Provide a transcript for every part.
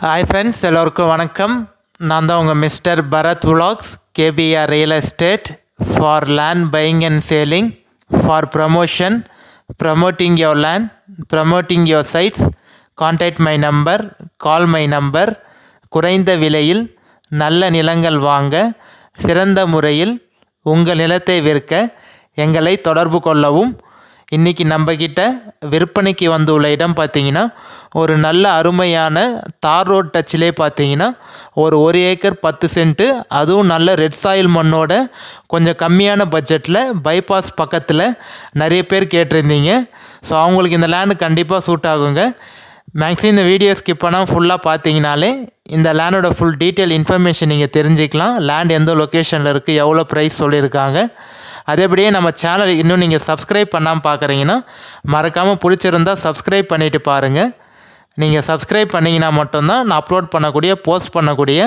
Hi friends, எல்லோருக்கும் வணக்கம். நான் தான் உங்கள் mister Bharat vlogs, KPR real estate for land buying and selling, for promotion, promoting your land, promoting your sites. Contact my number, call my number. குறைந்த விலையில் நல்ல நிலங்கள் வாங்க, சிறந்த முறையில் உங்கள் நிலத்தை விற்க எங்களை தொடர்பு கொள்ளவும். இன்றைக்கி நம்மக்கிட்ட விற்பனைக்கு வந்துள்ள இடம் பார்த்திங்கன்னா ஒரு நல்ல அருமையான தார் ரோட் டச்சிலே பார்த்திங்கன்னா ஒரு ஏக்கர் 10 சென்ட்டு, அதுவும் நல்ல ரெட் சாயில் மண்ணோட கொஞ்சம் கம்மியான பட்ஜெட்டில் பைபாஸ் பக்கத்தில் நிறைய பேர் கேட்டிருந்தீங்க. ஸோ அவங்களுக்கு இந்த லேண்டு கண்டிப்பாக சூட் ஆகுங்க. மேக்ஸிமம் இந்த வீடியோ ஸ்கிப் பண்ணால் ஃபுல்லாக பார்த்தீங்கனாலே இந்த லேண்டோட ஃபுல் டீட்டெயில் இன்ஃபர்மேஷன் நீங்கள் தெரிஞ்சுக்கலாம். லேண்ட் எந்த லொக்கேஷனில் இருக்குது, எவ்வளோ ப்ரைஸ் சொல்லியிருக்காங்க. அதேபடியே நம்ம சேனல் இன்னும் நீங்கள் சப்ஸ்கிரைப் பண்ணாமல் பார்க்குறீங்கன்னா மறக்காமல் பிடிச்சிருந்தால் சப்ஸ்கிரைப் பண்ணிவிட்டு பாருங்கள். நீங்கள் சப்ஸ்கிரைப் பண்ணிங்கன்னா மட்டும்தான் நான் அப்லோட் பண்ணக்கூடிய, போஸ்ட் பண்ணக்கூடிய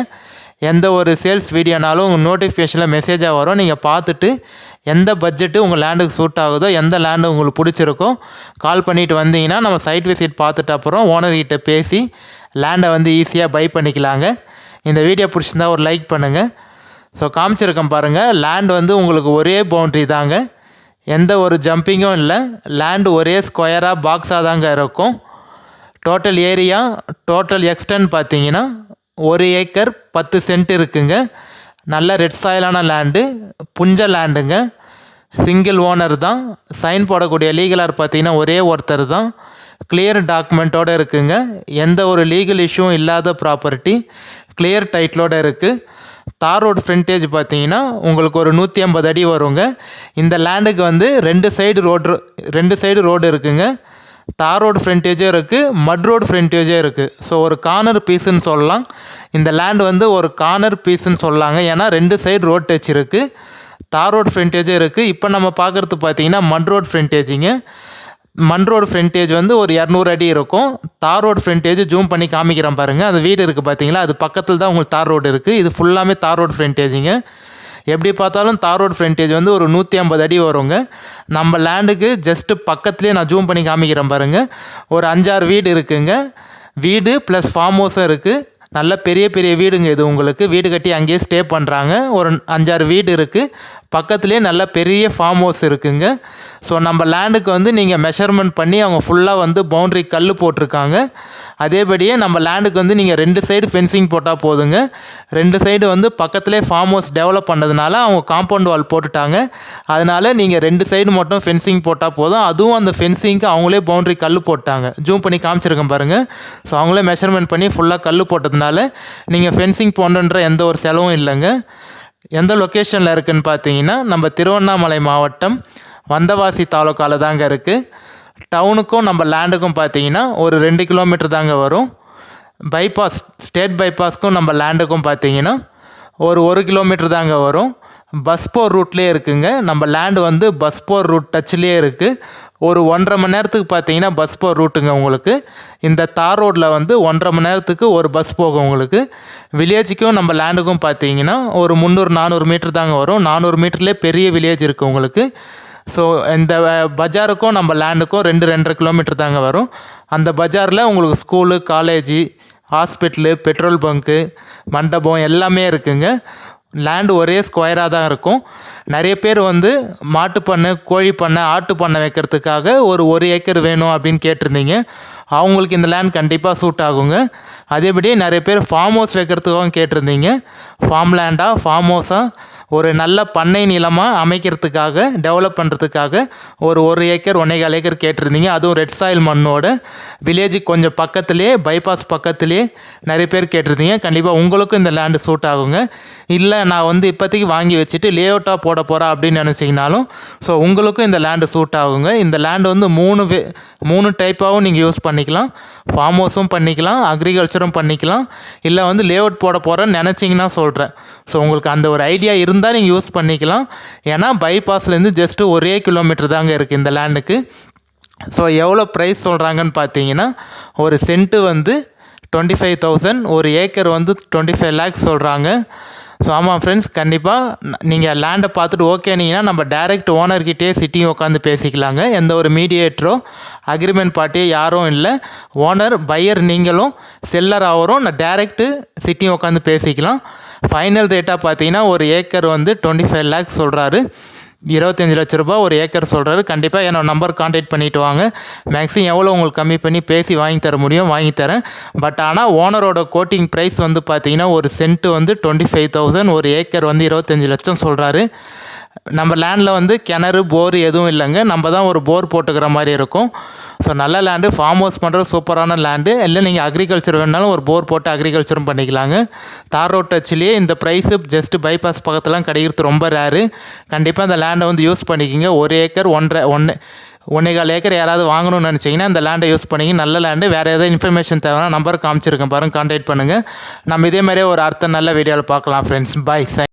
எந்த ஒரு சேல்ஸ் வீடியோனாலும் உங்கள் நோட்டிஃபிகேஷனில் மெசேஜாக வரும். நீங்கள் பார்த்துட்டு எந்த பட்ஜெட்டு உங்கள் லேண்டுக்கு சூட் ஆகுதோ, எந்த லேண்டு உங்களுக்கு பிடிச்சிருக்கோ கால் பண்ணிவிட்டு வந்தீங்கன்னா நம்ம சைட் விசிட் பார்த்துட்டு அப்புறம் ஓனர்கிட்ட பேசி லேண்டை ஈஸியாக பை பண்ணிக்கலாங்க. இந்த வீடியோ பிடிச்சிருந்தா ஒரு லைக் பண்ணுங்கள். ஸோ காமிச்சிருக்கேன் பாருங்கள், லேண்ட் உங்களுக்கு ஒரே பவுண்ட்ரி தாங்க, எந்த ஒரு ஜம்பிங்கும் இல்லை. லேண்டு ஒரே ஸ்கொயராக பாக்ஸாக தாங்க இருக்கும். டோட்டல் ஏரியா, டோட்டல் எக்ஸ்டென்ட் பார்த்தீங்கன்னா 1 ஏக்கர் 10 சென்ட் இருக்குங்க. நல்ல ரெட் சாயிலான லேண்டு, புஞ்ச லேண்டுங்க. சிங்கிள் ஓனர் தான். சைன் போடக்கூடிய லீகலார் பார்த்தீங்கன்னா ஒரே ஒருத்தர் தான். கிளியர் டாக்குமெண்ட்டோடு இருக்குங்க. எந்த ஒரு லீகல் இஷ்யூவும் இல்லாத ப்ராப்பர்ட்டி, கிளியர் டைட்டிலோடு இருக்குது. தார் ரோடு ஃப்ரண்டேஜ் பார்த்தீங்கன்னா உங்களுக்கு ஒரு 150 அடி வருங்க. இந்த லேண்டுக்கு 2 சைடு ரோடு இருக்குங்க. தார் ரோடு ஃப்ரண்டேஜும் இருக்குது, மட் ரோடு ஃப்ரண்டேஜும் இருக்குது. ஸோ ஒரு கார்னர் பீஸுன்னு சொல்லலாம். இந்த லேண்டு ஒரு கார்னர் பீஸுன்னு சொல்லலாங்க. ஏன்னா 2 சைடு ரோட் டச் இருக்குது, தார் ரோடு ஃப்ரண்டேஜும் இருக்குது. இப்போ நம்ம பார்க்குறது பார்த்தீங்கன்னா மட் ரோடு ஃப்ரண்டேஜிங்க. மண் ரோடு ஃப்ரண்டேஜ் ஒரு 200 அடி இருக்கும். தார் ரோடு ஃப்ரண்டேஜ் ஜூம் பண்ணி காமிக்கிறேன் பாருங்கள். அது வீடு இருக்குது பார்த்தீங்களா, அது பக்கத்தில் தான் உங்களுக்கு தார் ரோடு இருக்குது. இது ஃபுல்லாமே தார் ரோடு ஃப்ரண்டேஜிங்க. எப்படி பார்த்தாலும் தார் ரோடு ஃப்ரண்டேஜ் ஒரு 150 அடி வருங்க. நம்ம லேண்டுக்கு ஜஸ்ட்டு பக்கத்துலேயே நான் ஜூம் பண்ணி காமிக்கிறேன் பாருங்கள். ஒரு 5-6 வீடு இருக்குங்க. வீடு ப்ளஸ் ஃபார்ம் ஹவுஸும் இருக்குது. நல்ல பெரிய பெரிய வீடுங்க. இது உங்களுக்கு வீடு கட்டி அங்கேயே ஸ்டே பண்ணுறாங்க. ஒரு 5-6 வீடு இருக்குது. பக்கத்துலேயே நல்ல பெரிய ஃபார்ம் ஹவுஸ் இருக்குங்க. ஸோ நம்ம லேண்டுக்கு நீங்கள் மெஷர்மெண்ட் பண்ணி அவங்க ஃபுல்லாக பவுண்ட்ரி கல் போட்டிருக்காங்க. அதேபடியே நம்ம லேண்டுக்கு நீங்கள் 2 சைடு ஃபென்சிங் போட்டால் போதுங்க. 2 சைடு பக்கத்துலேயே ஃபார்ம் ஹவுஸ் டெவலப் பண்ணதுனால அவங்க காம்பவுண்ட் வால் போட்டுட்டாங்க. அதனால் நீங்கள் 2 சைடு மட்டும் ஃபென்சிங் போட்டால் போதும். அதுவும் அந்த ஃபென்சிங்க்கு அவங்களே பவுண்ட்ரி கல் போட்டாங்க. ஜூம் பண்ணி காமிச்சிருக்கேன் பாருங்கள். ஸோ அவங்களே மெஷர்மெண்ட் பண்ணி ஃபுல்லாக கல் போட்டதுனால நீங்கள் ஃபென்சிங் போடணுன்ற எந்த ஒரு செலவும் இல்லைங்க. எந்த லொக்கேஷனில் இருக்குதுன்னு பார்த்தீங்கன்னா நம்ம திருவண்ணாமலை மாவட்டம் வந்தவாசி தாலுக்காவில் தாங்க இருக்குது. டவுனுக்கும் நம்ம லேண்டுக்கும் பார்த்தீங்கன்னா ஒரு 2 கிலோமீட்டர் தாங்க வரும். பைபாஸ், ஸ்டேட் பைபாஸ்க்கும் நம்ம லேண்டுக்கும் பார்த்தீங்கன்னா ஒரு 1 கிலோமீட்டர் தாங்க வரும். பஸ் போர் ரூட்லேயே இருக்குங்க. நம்ம லேண்டு பஸ் போர் ரூட் டச்சிலே இருக்குது. ஒரு 1.5 மணி நேரத்துக்கு பார்த்தீங்கன்னா பஸ் போர் ரூட்டுங்க உங்களுக்கு. இந்த தார் ரோட்டில் 1.5 மணி நேரத்துக்கு ஒரு பஸ் போகும் உங்களுக்கு. வில்லேஜுக்கும் நம்ம லேண்டுக்கும் பார்த்தீங்கன்னா ஒரு 300-400 மீட்டர் தாங்க வரும். 400 மீட்டர்லேயே பெரிய வில்லேஜ் இருக்குது உங்களுக்கு. ஸோ இந்த பஜாருக்கும் நம்ம லேண்டுக்கும் 2-2.5 கிலோமீட்டர் தாங்க வரும். அந்த பஜாரில் உங்களுக்கு school, college, hospital, petrol bunk, மண்டபம் எல்லாமே இருக்குங்க. லேண்டு ஒரே ஸ்கொயராக தான் இருக்கும். நிறைய பேர் மாட்டுப்பண்ணை, கோழி பண்ணை, ஆட்டு பண்ணை வைக்கிறதுக்காக ஒரு ஏக்கர் வேணும் அப்படின்னு கேட்டிருந்தீங்க. அவங்களுக்கு இந்த லேண்ட் கண்டிப்பாக சூட் ஆகுங்க. அதேபடியே நிறைய பேர் ஃபார்ம் ஹவுஸ் வைக்கிறதுக்காகவும் கேட்டிருந்தீங்க. ஃபார்ம் லேண்டாக, ஃபார்ம் ஹவுஸாக, ஒரு நல்ல பண்ணை நிலமாக அமைக்கிறதுக்காக, டெவலப் பண்ணுறதுக்காக ஒரு ஏக்கர் 1.25 ஏக்கர் கேட்டிருந்தீங்க. அதுவும் ரெட் சாயில் மண்ணோட வில்லேஜுக்கு கொஞ்சம் பக்கத்துலேயே, பைபாஸ் பக்கத்துலேயே நிறைய பேர் கேட்டிருந்தீங்க. கண்டிப்பாக உங்களுக்கும் இந்த லேண்டு சூட் ஆகுங்க. இல்லை நான் இப்போதைக்கு வாங்கி வச்சுட்டு லே அவுட்டாக போட போகிறேன் அப்படின்னு நினச்சிங்கனாலும் ஸோ உங்களுக்கும் இந்த லேண்டு சூட் ஆகுங்க. இந்த லேண்டு 3 டைப்பாகவும் நீங்கள் யூஸ் பண்ணிக்கலாம். ஃபார்ம் ஹவுஸும் பண்ணிக்கலாம், அக்ரிகல்ச்சரும் பண்ணிக்கலாம். இல்லை லே அவுட் போட போகிறேன்னு நினச்சிங்கன்னா சொல்கிறேன். ஸோ உங்களுக்கு அந்த ஒரு ஐடியா இருந்தால் நீங்கள் யூஸ் பண்ணிக்கலாம். ஏன்னா பைபாஸ்லேருந்து ஜஸ்ட்டு 1 கிலோமீட்டர் தாங்க இருக்குது இந்த லேண்டுக்கு. ஸோ எவ்வளோ ப்ரைஸ் சொல்கிறாங்கன்னு பார்த்தீங்கன்னா ஒரு சென்ட்டு 25,000, ஒரு ஏக்கர் 25 lakhs சொல்கிறாங்க. ஸோ ஆமாம் ஃப்ரெண்ட்ஸ், கண்டிப்பாக நீங்கள் லேண்டை பார்த்துட்டு ஓகேனீங்கன்னா நம்ம டைரக்ட் ஓனர்கிட்டே சிட்டியும் உட்காந்து பேசிக்கலாங்க. எந்த ஒரு மீடியேட்டரோ அக்ரிமெண்ட் பார்ட்டியோ யாரும் இல்லை. ஓனர் பையர் நீங்களும் செல்லர் ஆகிறோம். நான் டைரெக்டு சிட்டியும் உட்காந்து பேசிக்கலாம். ஃபைனல் ரேட்டாக பார்த்தீங்கன்னா ஒரு ஏக்கர் வந்து 25 lakhs சொல்கிறாரு. 25 லட்ச ரூபா ஒரு ஏக்கர் சொல்கிறாரு. கண்டிப்பாக என்னோட நம்பர் கான்டாக்ட் பண்ணிவிட்டு வாங்க. மேக்ஸிமம் எவ்வளோ உங்களுக்கு கம்மி பண்ணி பேசி வாங்கி தர முடியும் வாங்கி தரேன். பட் ஆனால் ஓனரோட கோட்டிங் ப்ரைஸ் வந்து பார்த்தீங்கன்னா ஒரு சென்ட்டு வந்து 25,000, ஒரு ஏக்கர் வந்து 25 லட்சம் சொல்கிறாரு. நம்ம லேண்டில் வந்து கிணறு போர் எதுவும் இல்லைங்க. நம்ம தான் ஒரு போர் போட்டுக்கிற மாதிரி இருக்கும். ஸோ நல்ல லேண்டு, ஃபார்ம் ஹவுஸ் பண்ணுறது சூப்பரான லேண்டு. இல்லை நீங்கள் அக்ரிகல்ச்சர் வேணுனாலும் ஒரு போர் போட்டு அக்ரிகல்ச்சரும் பண்ணிக்கலாங்க. தார் ரோட் டச்சிலேயே இந்த ப்ரைஸு ஜஸ்ட் பைபாஸ் பக்கத்துலாம் கிடைக்கிறது ரொம்ப ரேரு. கண்டிப்பாக அந்த லேண்டை வந்து யூஸ் பண்ணிக்கிங்க. ஒரு ஏக்கர் 1.25 ஏக்கர் யாராவது வாங்கணும்னு நினச்சிங்கன்னா இந்த லேண்டை யூஸ் பண்ணிங்க. நல்ல லேண்டு. வேறு ஏதாவது இன்ஃபர்மேஷன் தேவைன்னா நம்பர் காமிச்சிருக்கேன் பாருங்கள், கான்டாக்ட் பண்ணுங்கள். நம்ம இதே மாதிரியே ஒரு அடுத்த நல்ல வீடியோவில் பார்க்கலாம் ஃப்ரெண்ட்ஸ். பாய்.